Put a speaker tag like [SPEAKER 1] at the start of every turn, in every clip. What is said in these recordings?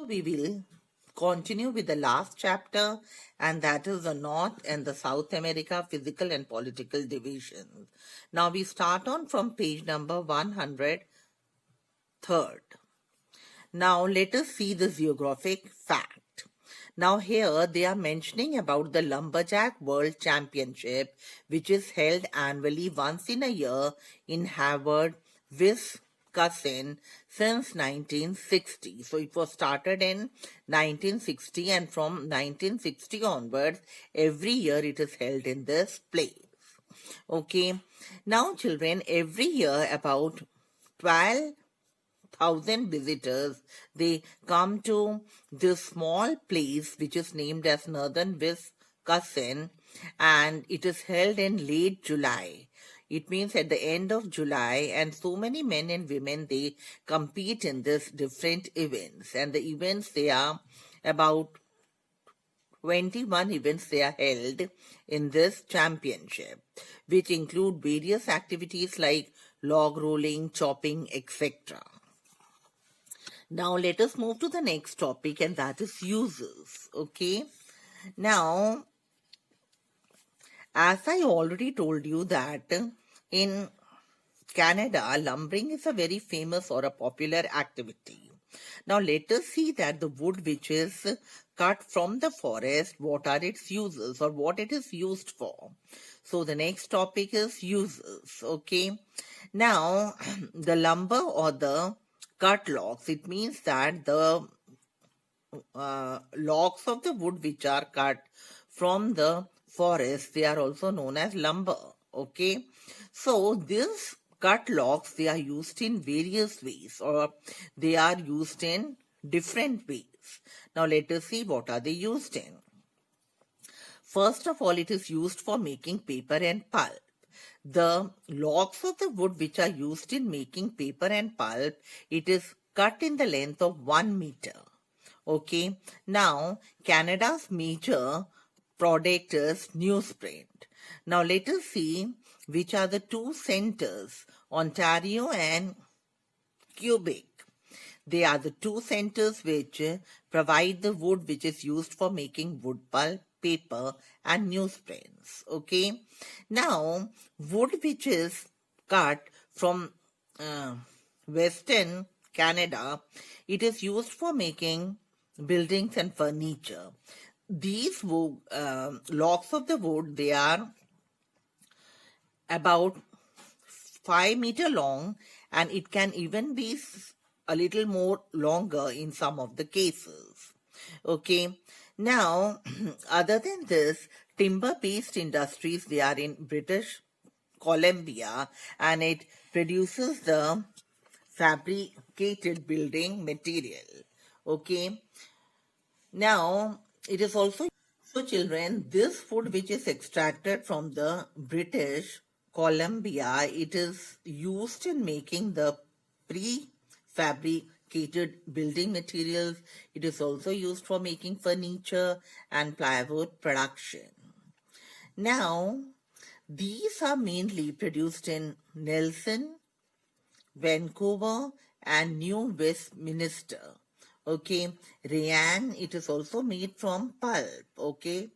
[SPEAKER 1] We will continue with the last chapter, and that is the North and the South America physical and political divisions. Now we start on from page number 103rd. Now let us see the geographic fact. Now here they are mentioning about the Lumberjack World Championship, which is held annually once in a year in Harvard, Wisconsin since 1960. So it was started in 1960, and from 1960 onwards, every year it is held in this place. Okay. Now children, every year about 12,000 visitors, they come to this small place which is named as Northern Wisconsin, and it is held in late July. It means at the end of July, and so many men and women, they compete in this different events, and the events, they are about 21 events they are held in this championship, which include various activities like log rolling, chopping, etc. Now let us move to the next topic, and that is uses. Okay. Now, as I already told you that in Canada, lumbering is a very famous or a popular activity. Now let us see that the wood which is cut from the forest, what are its uses or what it is used for. So the next topic is uses. Okay. Now the lumber or the cut logs, it means that the logs of the wood which are cut from the forest, they are also known as lumber. Okay. So these cut logs, they are used in various ways, or they are used in different ways. Now let us see what are they used in. First of all, it is used for making paper and pulp. The logs of the wood which are used in making paper and pulp, it is cut in the length of 1 meter. Okay. Now, Canada's major product is newsprint. Now, let us see which are the two centers, Ontario and Quebec. They are the two centers which provide the wood which is used for making wood pulp, paper, and newsprints. Okay. Now, wood which is cut from Western Canada, it is used for making buildings and furniture. These logs of the wood, they are about 5 meter long, and it can even be a little more longer in some of the cases. Okay. Now, other than this, timber-based industries, they are in British Columbia, and it produces the fabricated building material. Okay. Now, it is also, so children, this food which is extracted from the British Columbia, it is used in making the prefabricated building materials. It is also used for making furniture and plywood production. Now, these are mainly produced in Nelson, Vancouver, and New Westminster. Okay. Rayon, it is also made from pulp. Okay.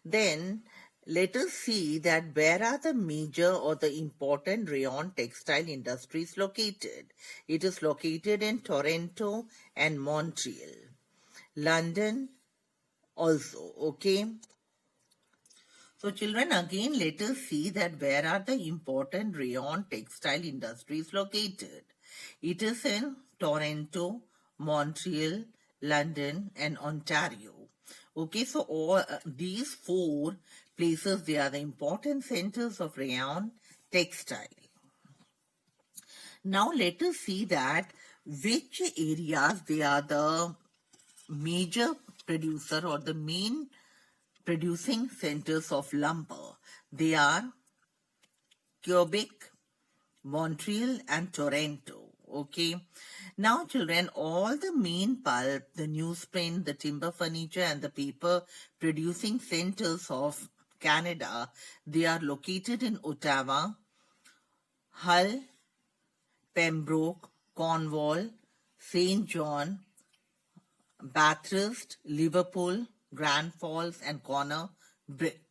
[SPEAKER 1] Then let us see that where are the major or the important rayon textile industries located. It is located in Toronto and Montreal. London also. Okay. So children, again let us see that where are the important rayon textile industries located. It is in Toronto, Montreal, London, and Ontario. Okay, so all these four places, they are the important centers of rayon textile. Now let us see that which areas they are the major producer or the main producing centers of lumber. They are Quebec, Montreal, and Toronto. Okay. Now, children, all the main pulp, the newsprint, the timber furniture, and the paper producing centers of Canada, they are located in Ottawa, Hull, Pembroke, Cornwall, St. John, Bathurst, Liverpool, Grand Falls, and Corner Brick.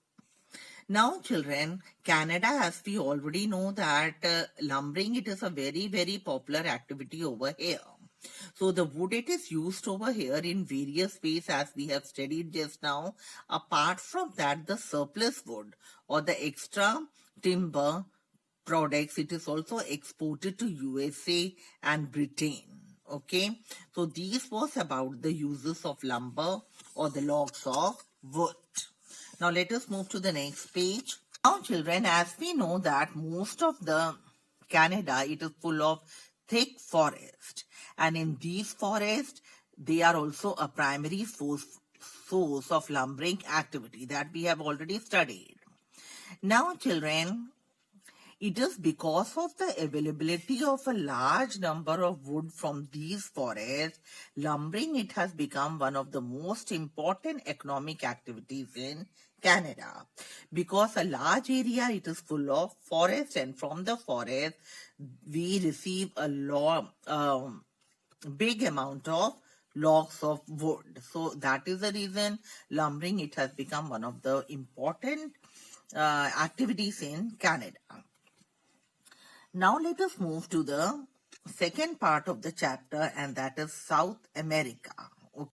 [SPEAKER 1] Now, children, Canada, as we already know that lumbering, it is a very, very popular activity over here. So the wood, it is used over here in various ways as we have studied just now. Apart from that, the surplus wood or the extra timber products, it is also exported to USA and Britain. Okay, so this was about the uses of lumber or the logs of wood. Now let us move to the next page. Now children, as we know that most of the Canada, it is full of thick forest, and in these forests they are also a primary source of lumbering activity that we have already studied. Now children, it is because of the availability of a large number of wood from these forests, lumbering, it has become one of the most important economic activities in Canada. Because a large area, it is full of forest, and from the forest, we receive a big amount of logs of wood. So that is the reason lumbering, it has become one of the important activities in Canada. Now let us move to the second part of the chapter, and that is South America.